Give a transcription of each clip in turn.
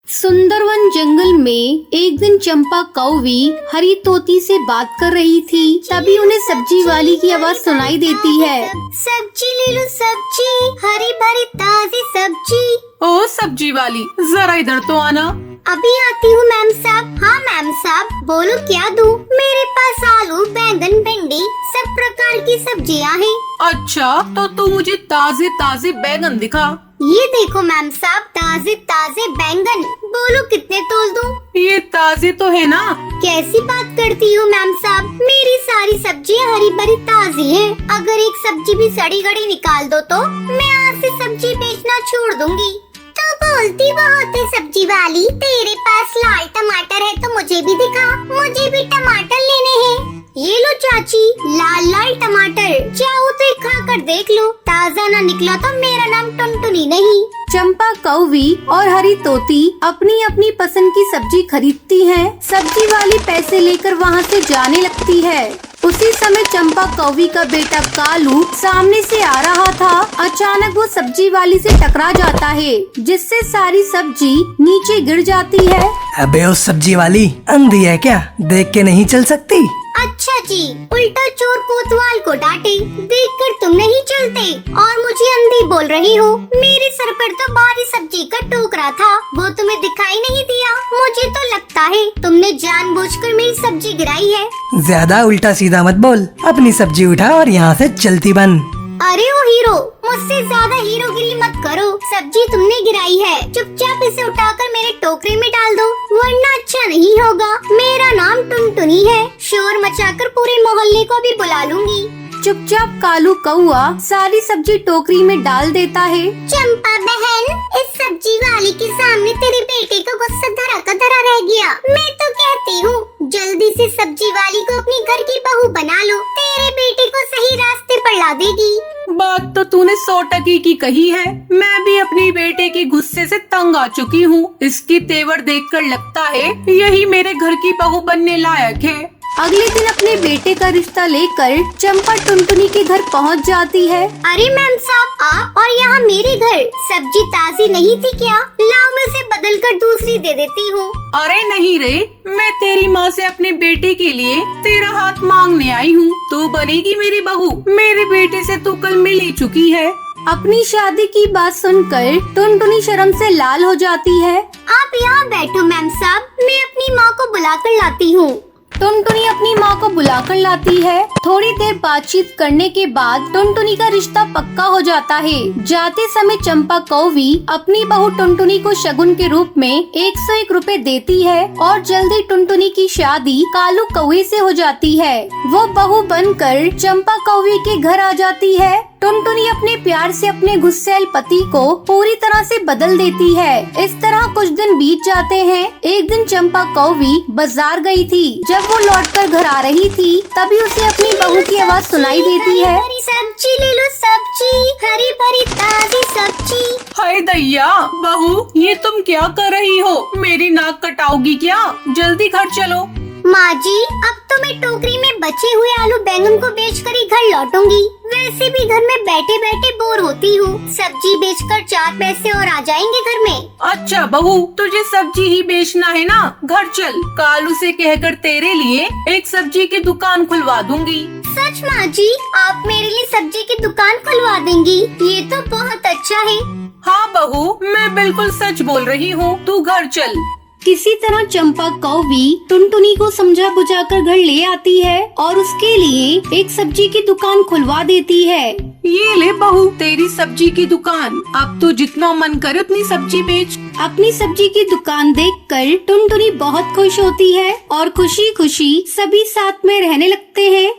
सुंदरवन जंगल में एक दिन चंपा कौवी हरी तोती से बात कर रही थी। तभी उन्हें सब्जी वाली की आवाज सुनाई देती है। सब्जी ले लो, सब्जी, हरी भरी ताजी सब्जी। ओ सब्जी वाली, जरा इधर तो आना। अभी आती हूँ मैम साहब। हाँ मैम साहब, बोलो क्या दूँ? मेरे पास आलू, बैंगन, भिंडी, सब प्रकार की सब्जियाँ हैं। अच्छा, तो तू मुझे ताजे ताजे बैगन दिखा। ये देखो मैम साहब, ताजे ताजे बैंगन। बोलो कितने तोल दूँ? ये ताजे तो है ना? कैसी बात करती हो मैम साहब, मेरी सारी सब्जियाँ हरी भरी ताजी हैं। अगर एक सब्जी भी सड़ी गड़ी निकाल दो तो मैं आज से सब्जी बेचना छोड़ दूंगी। तो बोलती बहुत है सब्जी वाली, तेरे पास लाल टमाटर है तो मुझे भी दिखा, मुझे भी टमाटर लेने हैं। ये लो चाची, लाल लाल टमाटर, चाहो तो एक खा कर देख लो। ताजा ना निकला तो मेरा नाम टुनटुनी नहीं। चंपा कौवी और हरी तोती अपनी अपनी पसंद की सब्जी खरीदती हैं। सब्जी वाली पैसे लेकर वहाँ से जाने लगती है। उसी समय चंपा कौवी का बेटा कालू सामने से आ रहा था। अचानक वो सब्जी वाली से टकरा जाता है, जिससे सारी सब्जी नीचे गिर जाती है। अबे उस सब्जी वाली, अंधी है क्या? देख के नहीं चल सकती? अच्छा जी, उल्टा चोर कोतवाल को डांटे, देखकर तुम नहीं चलते और मुझे अंधी बोल रही हो। मेरे सर पर तो भारी सब्जी का टोकरा था, वो तुम्हें दिखाई नहीं दिया। मुझे तो लगता है तुमने जानबूझकर मेरी सब्जी गिराई है। ज्यादा उल्टा सीधा मत बोल, अपनी सब्जी उठा और यहाँ से चलती बन। अरे ओ हीरो, मुझसे ज्यादा हीरोगिरी मत करो। सब्जी तुमने गिराई है, चुपचाप इसे उठाकर मेरे टोकरे में डाल दो, वरना अच्छा नहीं होगा। मेरा नाम टुनटुनी है, शोर मचाकर पूरे मोहल्ले को भी बुला लूंगी। चुपचाप कालू कौआ सारी सब्जी टोकरी में डाल देता है। चंपा बहन, इस सब्जी वाली के सामने तेरे बेटे को गुस्सा धरा का धरा रह गया। मैं तो कहती हूँ जल्दी से सब्जी वाली को अपनी घर की बहू बना लो, तेरे बेटे को सही रास्ते पर ला देगी। बात तो तूने 100% की कही है। मैं भी अपनी बेटे के गुस्से से तंग आ चुकी हूँ। इसकी तेवर देखकर लगता है यही मेरे घर की बहू बनने लायक है। अगले दिन अपने बेटे का रिश्ता लेकर चंपा टुनटुनी के घर पहुंच जाती है। अरे मैम साहब, आप और यहाँ मेरे घर सब्जी ताजी नहीं थी क्या? लाओ, मैं उसे बदल कर दूसरी दे देती हूँ। अरे नहीं रे, मैं तेरी माँ से अपने बेटे के लिए तेरा हाथ मांगने आई हूँ। तू बनेगी मेरी बहू। मेरे बेटे से तू कल मिल ही चुकी है। अपनी शादी की बात सुनकर टुनटुनी शर्म से लाल हो जाती है। आप यहाँ बैठो मैम साहब, मैं अपनी माँ को बुला कर लाती हूँ। टुनटुनी अपनी माँ को बुलाकर लाती है। थोड़ी देर बातचीत करने के बाद टुनटुनी का रिश्ता पक्का हो जाता है। जाते समय चंपा कौवी अपनी बहू टुनटुनी को शगुन के रूप में 101 रुपए देती है और जल्दी टुनटुनी की शादी कालू कौवे से हो जाती है। वो बहू बनकर चंपा कौवी के घर आ जाती है। टुनटुनी अपने प्यार से अपने गुस्सैल पति को पूरी तरह से बदल देती है। इस तरह कुछ दिन बीत जाते हैं। एक दिन चंपा कौवी बाजार गई थी। जब वो लौटकर घर आ रही थी, तभी उसे अपनी बहू की आवाज सुनाई देती है। सब्जी ले लो, सब्जी, हरी भरी ताजी सब्जी। हाय दैया, बहू ये तुम क्या कर रही हो? मेरी नाक कटाओगी क्या? जल्दी घर चलो। माँ जी, अब तो मैं टोकरी में बचे हुए आलू बैंगन को बेचकर ही घर लौटूंगी। वैसे भी घर में बैठे बैठे बोर होती हूँ। सब्जी बेचकर 4 पैसे और आ जाएंगे घर में। अच्छा बहू, तुझे सब्जी ही बेचना है ना? घर चल, कालू से कहकर तेरे लिए एक सब्जी की दुकान खुलवा दूंगी। सच माँ जी, आप मेरे लिए सब्जी की दुकान खुलवा देंगी? ये तो बहुत अच्छा है। हाँ बहू, मैं बिल्कुल सच बोल रही हूँ। तू घर चल। किसी तरह चंपा कौवी टुनटुनी को समझा बुझाकर घर ले आती है और उसके लिए एक सब्जी की दुकान खुलवा देती है। ये ले बहू, तेरी सब्जी की दुकान। अब तो जितना मन करे उतनी सब्जी बेच। अपनी सब्जी की दुकान देखकर टुनटुनी बहुत खुश होती है और खुशी खुशी सभी साथ में रहने लगते हैं।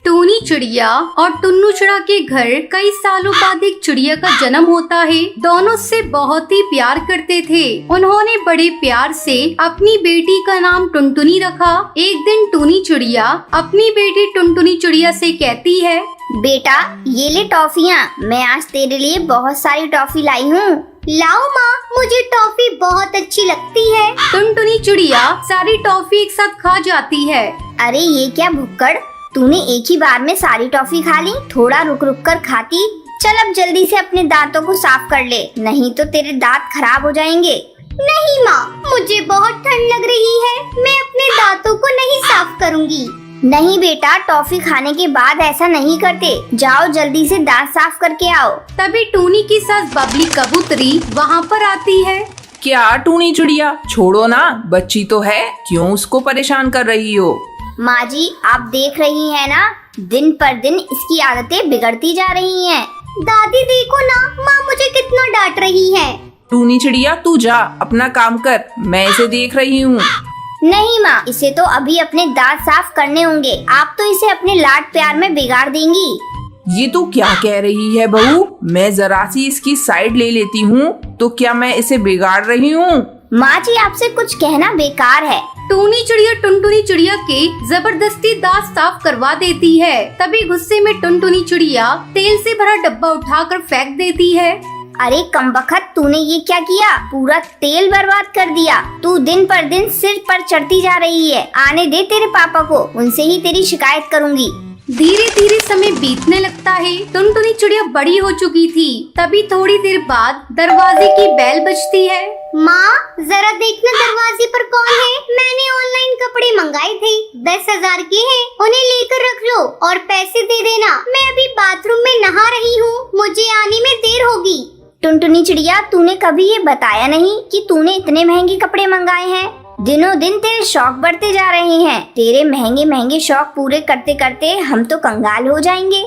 टूनी चिड़िया और टुन्नू चिड़ा के घर कई सालों बाद एक चिड़िया का जन्म होता है। दोनों से बहुत ही प्यार करते थे। उन्होंने बड़े प्यार से अपनी बेटी का नाम टुनटुनी रखा। एक दिन टूनी चिड़िया अपनी बेटी टुनटुनी चिड़िया से कहती है, बेटा ये ले टॉफियाँ, मैं आज तेरे लिए बहुत सारी टॉफी लाई हूँ। लाओ माँ, मुझे टॉफी बहुत अच्छी लगती है। टुनटुनी चिड़िया सारी टॉफी एक साथ खा जाती है। अरे ये क्या भुक्कड़, तूने एक ही बार में सारी टॉफी खा ली, थोड़ा रुक रुक कर खाती। चल अब जल्दी से अपने दांतों को साफ कर ले, नहीं तो तेरे दांत खराब हो जाएंगे। नहीं माँ, मुझे बहुत ठंड लग रही है, मैं अपने दांतों को नहीं साफ करूँगी। नहीं बेटा, टॉफी खाने के बाद ऐसा नहीं करते। जाओ जल्दी से दांत साफ करके आओ। तभी टूनी की सास बबली कबूतरी वहाँ पर आती है। क्या टूनी चिड़िया, छोड़ो ना, बच्ची तो है, क्यों उसको परेशान कर रही हो? माँ जी, आप देख रही हैं ना, दिन पर दिन इसकी आदतें बिगड़ती जा रही हैं। दादी देखो ना, माँ मुझे कितना डांट रही है। टूनी चिड़िया तू जा, अपना काम कर, मैं इसे देख रही हूँ। नहीं माँ, इसे तो अभी अपने दांत साफ करने होंगे। आप तो इसे अपने लाड प्यार में बिगाड़ देंगी। ये तू क्या कह रही है बहू? मैं जरा सी इसकी साइड ले लेती हूँ तो क्या मैं इसे बिगाड़ रही हूँ? माँ जी, आपसे कुछ कहना बेकार है। टूनी चिड़िया टुनटुनी चिड़िया के जबरदस्ती दांत साफ करवा देती है। तभी गुस्से में टुनटुनी चिड़िया तेल से भरा डब्बा उठाकर फेंक देती है। अरे कमबख्त, तूने ये क्या किया? पूरा तेल बर्बाद कर दिया। तू दिन पर दिन सिर पर चढ़ती जा रही है। आने दे तेरे पापा को, उनसे ही तेरी शिकायत करूँगी। धीरे धीरे समय बीतने लगता है। टुनटुनी चिड़िया बड़ी हो चुकी थी। तभी थोड़ी देर बाद दरवाजे की बेल बजती है। माँ, जरा देखना दरवाजे पर कौन है। मैंने ऑनलाइन कपड़े मंगाए थे, 10,000 के हैं, उन्हें लेकर रख लो और पैसे दे देना। मैं अभी बाथरूम में नहा रही हूँ, मुझे आने में देर होगी। टुनटुनी चिड़िया, तूने कभी ये बताया नहीं कि तूने इतने महंगे कपड़े मंगाए हैं। दिनों दिन तेरे शौक बढ़ते जा रहे हैं। तेरे महंगे महंगे शौक पूरे करते करते हम तो कंगाल हो जाएंगे।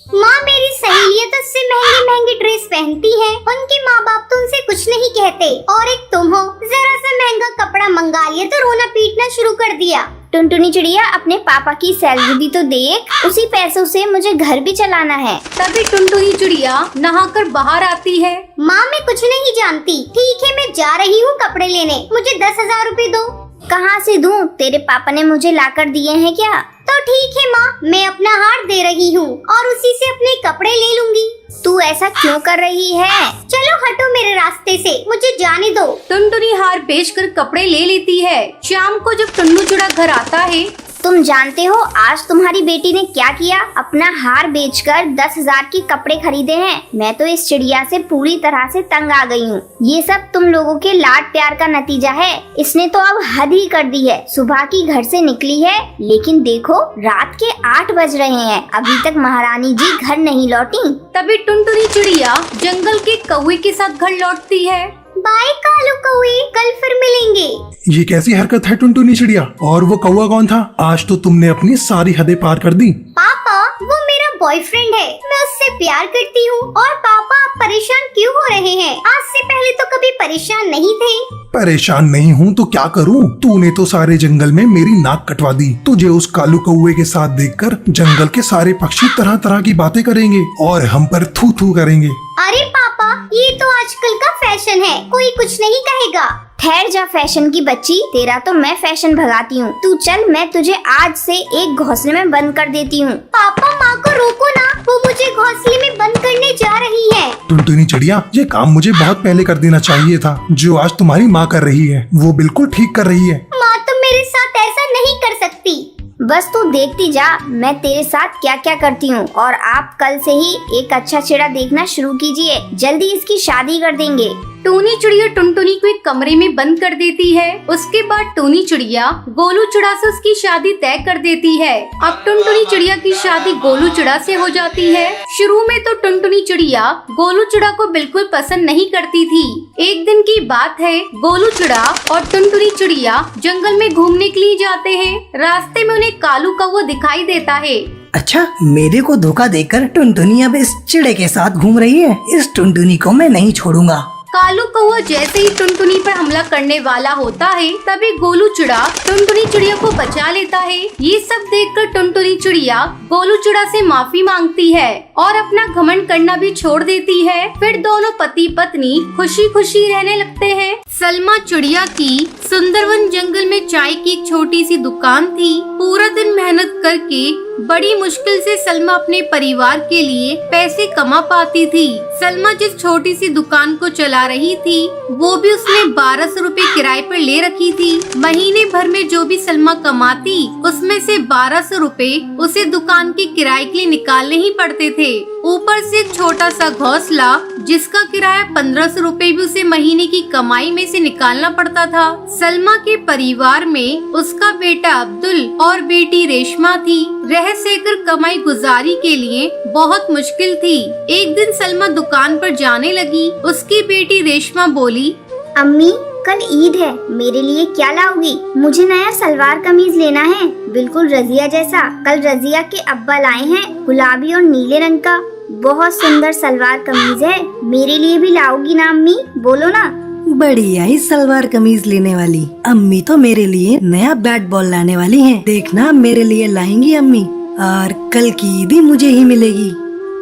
माँ, मेरी सहेलियाँ तो उससे महंगे महंगे ड्रेस पहनती हैं। उनके माँ बाप तो उनसे कुछ नहीं कहते, और एक तुम हो, जरा सा महंगा कपड़ा मंगा लिया तो रोना पीटना शुरू कर दिया। टुनटुनी चिड़िया, अपने पापा की सैलरी भी तो देख, उसी पैसों से मुझे घर भी चलाना है। तभी टुनटुनी चिड़िया नहाकर बाहर आती है। माँ, मैं कुछ नहीं जानती। ठीक है, मैं जा रही हूँ कपड़े लेने, मुझे 10,000 रुपए दो। कहाँ से दूँ? तेरे पापा ने मुझे लाकर दिए हैं क्या? तो ठीक है माँ, मैं अपना हार दे रही हूँ और उसी से अपने कपड़े ले लूंगी। तू ऐसा क्यों कर रही है? चलो हटो मेरे रास्ते से, मुझे जाने दो। टुनटुनी हार बेचकर कपड़े ले लेती है। शाम को जब टुन्नू चिड़ा घर आता है। तुम जानते हो आज तुम्हारी बेटी ने क्या किया? अपना हार बेचकर 10,000 के कपड़े खरीदे हैं। मैं तो इस चिड़िया से पूरी तरह से तंग आ गई हूँ। ये सब तुम लोगों के लाड प्यार का नतीजा है। इसने तो अब हद ही कर दी है। सुबह की घर से निकली है, लेकिन देखो रात के 8 बज रहे हैं, अभी तक महारानी जी घर नहीं लौटी। तभी टुनटुनी चिड़िया जंगल के कौवे के साथ घर लौटती है। बाय कालू कौवे, कल फिर मिलेंगे। ये कैसी हरकत है टुनटुनी चिड़िया? और वो कौवा कौन था? आज तो तुमने अपनी सारी हदें पार कर दी। पापा, वो मेरा बॉयफ्रेंड है, मैं उससे प्यार करती हूँ। और पापा, आप परेशान क्यों हो रहे हैं? आज से पहले तो कभी परेशान नहीं थे। परेशान नहीं हूँ तो क्या करूँ? तूने तो सारे जंगल में मेरी नाक कटवा दी। तुझे उस कालू कौवे के साथ देखकर जंगल के सारे पक्षी तरह तरह की बातें करेंगे और हम पर थू थू करेंगे। अरे पापा, ये तो आजकल का फैशन है, कोई कुछ नहीं कहेगा। ठहर जा फैशन की बच्ची, तेरा तो मैं फैशन भगाती हूँ। तू चल, मैं तुझे आज से एक घोंसले में बंद कर देती हूँ। पापा, माँ को रोको ना, वो मुझे घोंसले में बंद करने जा रही है। टुनटुनी चिड़िया, ये काम मुझे बहुत पहले कर देना चाहिए था। जो आज तुम्हारी माँ कर रही है वो बिल्कुल ठीक कर रही है। माँ तो मेरे साथ ऐसा नहीं कर सकती। बस तू देखती जा मैं तेरे साथ क्या क्या करती हूँ। और आप कल से ही एक अच्छा चिड़ा देखना शुरू कीजिए, जल्दी इसकी शादी कर देंगे। टूनी चिड़िया टुनटुनी को एक कमरे में बंद कर देती है। उसके बाद टूनी चिड़िया गोलू चिड़ा से उसकी शादी तय कर देती है। अब टुनटुनी चिड़िया की शादी गोलू चिड़ा से हो जाती है। शुरू में तो टुनटुनी चिड़िया गोलू चिड़ा को बिल्कुल पसंद नहीं करती थी। एक दिन की बात है, गोलू चिड़ा और टुनटुनी चिड़िया जंगल में घूमने के लिए जाते हैं। रास्ते में उन्हें कालू कौवा दिखाई देता है। अच्छा, मेरे को धोखा देकर टुनटुनी अब इस चिड़े के साथ घूम रही है। इस टुनटुनी को मैं नहीं छोड़ूंगा। कालू कौवा जैसे ही टुनटुनी पर हमला करने वाला होता है, तभी गोलू चिड़ा टुनटुनी चिड़िया को बचा लेता है। ये सब देखकर टुनटुनी चिड़िया गोलू चिड़ा से माफी मांगती है और अपना घमंड करना भी छोड़ देती है। फिर दोनों पति पत्नी खुशी खुशी रहने लगते हैं। सलमा चिड़िया की सुंदरवन जंगल में चाय की एक छोटी सी दुकान थी। पूरा दिन मेहनत करके बड़ी मुश्किल से सलमा अपने परिवार के लिए पैसे कमा पाती थी। सलमा जिस छोटी सी दुकान को चला रही थी वो भी उसने 1200 रुपए किराए पर ले रखी थी। महीने भर में जो भी सलमा कमाती उसमें से 1200 रुपए उसे दुकान के किराए के लिए निकालने ही पड़ते थे। ऊपर से एक छोटा सा घोंसला जिसका किराया 1500 रुपए भी उसे महीने की कमाई में से निकालना पड़ता था। सलमा के परिवार में उसका बेटा अब्दुल और बेटी रेशमा थी। रह सहकर कमाई गुजारी के लिए बहुत मुश्किल थी। एक दिन सलमा दुकान पर जाने लगी। उसकी बेटी रेशमा बोली, अम्मी कल ईद है, मेरे लिए क्या लाओगी? मुझे नया सलवार कमीज लेना है, बिल्कुल रजिया जैसा। कल रजिया के अब्बा लाए हैं गुलाबी और नीले रंग का, बहुत सुंदर सलवार कमीज है। मेरे लिए भी लाओगी ना अम्मी? बोलो ना। बढ़िया ही सलवार कमीज लेने वाली। अम्मी तो मेरे लिए नया बैट बॉल लाने वाली हैं। देखना मेरे लिए लाएंगी अम्मी, और कल की ईद ही मुझे ही मिलेगी।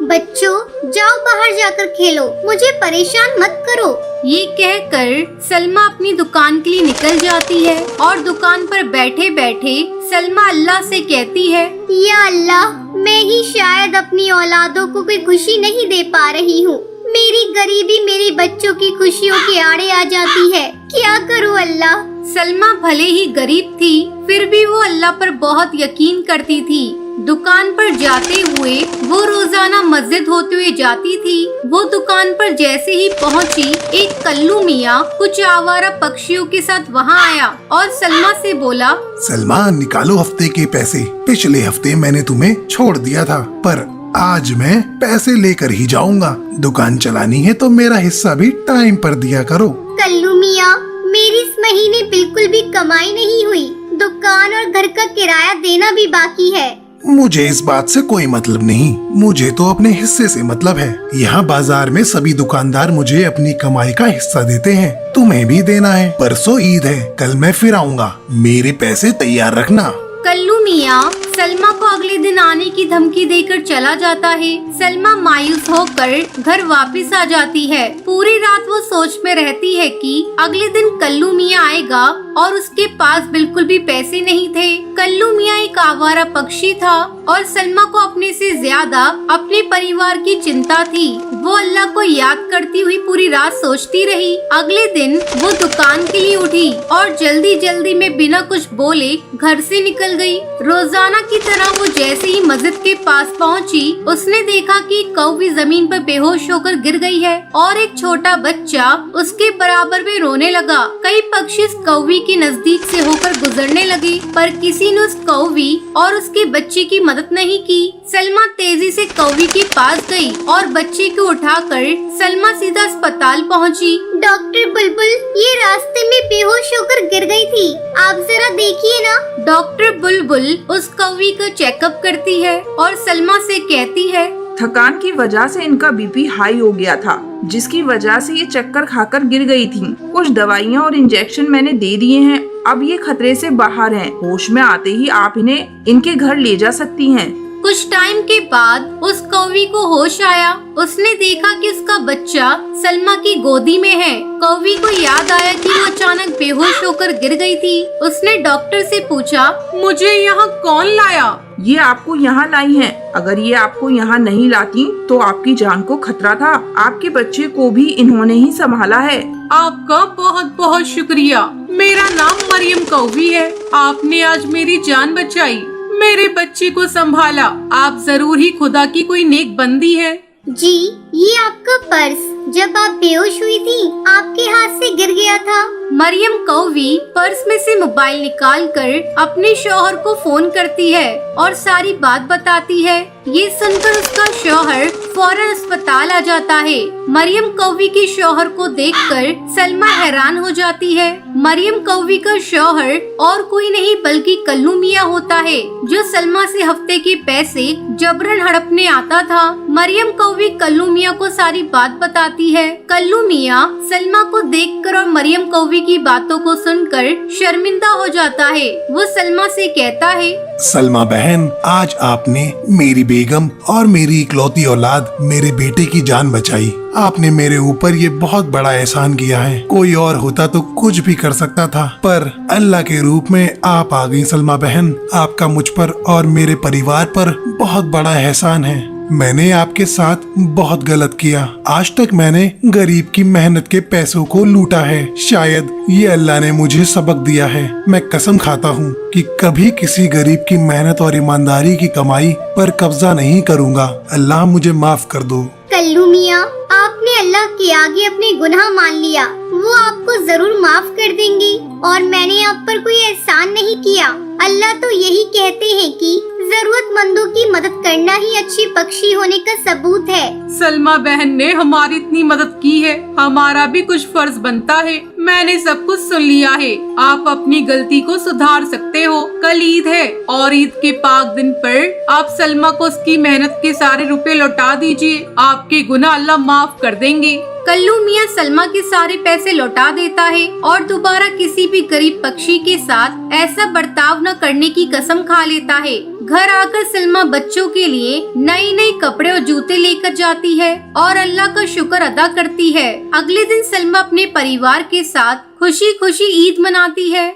बच्चों जाओ बाहर जाकर खेलो, मुझे परेशान मत करो। ये कहकर सलमा अपनी दुकान के लिए निकल जाती है और दुकान पर बैठे बैठे सलमा अल्लाह से कहती है, या अल्लाह, मैं ही शायद अपनी औलादों को कोई खुशी नहीं दे पा रही हूँ। मेरी गरीबी मेरे बच्चों की खुशियों के आड़े आ जाती है, क्या करूँ अल्लाह? सलमा भले ही गरीब थी फिर भी वो अल्लाह पर बहुत यकीन करती थी। दुकान पर जाते हुए वो रोजाना मस्जिद होते हुए जाती थी। वो दुकान पर जैसे ही पहुंची, एक कल्लू मियाँ कुछ आवारा पक्षियों के साथ वहां आया और सलमा से बोला, सलमा निकालो हफ्ते के पैसे। पिछले हफ्ते मैंने तुम्हें छोड़ दिया था, पर आज मैं पैसे लेकर ही जाऊंगा। दुकान चलानी है तो मेरा हिस्सा भी टाइम पर दिया करो। कल्लू मियाँ, मेरी इस महीने बिल्कुल भी कमाई नहीं हुई। दुकान और घर का किराया देना भी बाकी है। मुझे इस बात से कोई मतलब नहीं, मुझे तो अपने हिस्से से मतलब है। यहाँ बाजार में सभी दुकानदार मुझे अपनी कमाई का हिस्सा देते हैं, तुम्हें भी देना है। परसों ईद है, कल मैं फिर आऊँगा, मेरे पैसे तैयार रखना। कल्लू मियाँ सलमा को अगले दिन आने की धमकी देकर चला जाता है। सलमा मायूस होकर घर वापस आ जाती है। पूरी रात वो सोच में रहती है कि अगले दिन कल्लू मियाँ आएगा और उसके पास बिल्कुल भी पैसे नहीं थे। कल्लू मियाँ एक आवारा पक्षी था और सलमा को अपने से ज्यादा अपने परिवार की चिंता थी। वो अल्लाह को याद करती हुई पूरी रात सोचती रही। अगले दिन वो दुकान के लिए उठी और जल्दी जल्दी में बिना कुछ बोले घर से निकल गई। रोजाना की तरह वो जैसे ही मस्जिद के पास पहुंची, उसने देखा कि कौवी जमीन पर बेहोश होकर गिर गई है और एक छोटा बच्चा उसके बराबर में रोने लगा। कई पक्षी इस कौवी के नजदीक से होकर गुजरने लगे, पर किसी ने उस कौवी और उसके बच्चे की मदद नहीं की। सलमा तेजी से कौवी के पास गई और बच्चे को उठाकर सलमा सीधा अस्पताल पहुंची। डॉक्टर बुलबुल ये रास्ते में बेहोश होकर गिर गई थी, आप जरा देखिए ना। डॉक्टर बुलबुल उस कौवी का चेकअप करती है और सलमा से कहती है, थकान की वजह से इनका बीपी हाई हो गया था, जिसकी वजह से ये चक्कर खाकर गिर गई थी। कुछ दवाइयाँ और इंजेक्शन मैंने दे दिए हैं, अब ये खतरे से बाहर हैं। होश में आते ही आप इन्हें इनके घर ले जा सकती हैं। कुछ टाइम के बाद उस कौवी को होश आया। उसने देखा कि उसका बच्चा सलमा की गोदी में है। कौवी को याद आया कि वो अचानक बेहोश होकर गिर गई थी। उसने डॉक्टर से पूछा, मुझे यहाँ कौन लाया? ये आपको यहाँ लाई हैं। अगर ये आपको यहाँ नहीं लाती तो आपकी जान को खतरा था। आपके बच्चे को भी इन्होंने ही संभाला है। आपका बहुत बहुत शुक्रिया। मेरा नाम मरियम कौवी है। आपने आज मेरी जान बचाई, मेरे बच्चे को संभाला। आप जरूर ही खुदा की कोई नेक बंदी है। जी, ये आपका पर्स जब आप बेहोश हुई थी आपके हाथ से गिर गया था। मरियम कौवी पर्स में से मोबाइल निकालकर अपने शौहर को फोन करती है और सारी बात बताती है। ये सुनकर उसका शौहर फौरन अस्पताल आ जाता है। मरियम कौवी के शौहर को देखकर सलमा हैरान हो जाती है। मरियम कौवी का शौहर और कोई नहीं बल्कि कल्लू मियाँ होता है, जो सलमा से हफ्ते के पैसे जबरन हड़पने आता था। मरियम कौवी कल्लू मियाँ को सारी बात बताती है। कल्लू मियाँ सलमा को देखकर और मरियम कौवी की बातों को सुनकर शर्मिंदा हो जाता है। वो सलमा से कहता है, सलमा बहन, आज आपने मेरी बेगम और मेरी इकलौती औलाद मेरे बेटे की जान बचाई। आपने मेरे ऊपर ये बहुत बड़ा एहसान किया है। कोई और होता तो कुछ भी कर सकता था, पर अल्लाह के रूप में आप आ गई सलमा बहन। आपका मुझ पर और मेरे परिवार पर बहुत बड़ा एहसान है। मैंने आपके साथ बहुत गलत किया। आज तक मैंने गरीब की मेहनत के पैसों को लूटा है। शायद ये अल्लाह ने मुझे सबक दिया है। मैं कसम खाता हूँ कि कभी किसी गरीब की मेहनत और ईमानदारी की कमाई पर कब्जा नहीं करूँगा। अल्लाह मुझे माफ कर दो। कल्लू मियाँ, आपने अल्लाह के आगे अपने गुनाह मान लिया, वो आपको जरूर माफ कर देंगे। और मैंने आप पर कोई एहसान नहीं किया। अल्लाह तो यही कहते हैं कि जरूरतमंदों की मदद करना ही अच्छी पक्षी होने का सबूत है। सलमा बहन ने हमारी इतनी मदद की है, हमारा भी कुछ फर्ज बनता है। मैंने सब कुछ सुन लिया है। आप अपनी गलती को सुधार सकते हो। कल ईद है और ईद के पाक दिन पर आप सलमा को उसकी मेहनत के सारे रुपए लौटा दीजिए। आपके गुनाह अल्लाह माफ कर देंगे। कल्लू मियाँ सलमा के सारे पैसे लौटा देता है और दोबारा किसी भी गरीब पक्षी के साथ ऐसा बर्ताव न करने की कसम खा लेता है। घर आकर सलमा बच्चों के लिए नए नए कपड़े और जूते लेकर जाती है और अल्लाह का शुक्र अदा करती है। अगले दिन सलमा अपने परिवार के साथ खुशी खुशी ईद मनाती है।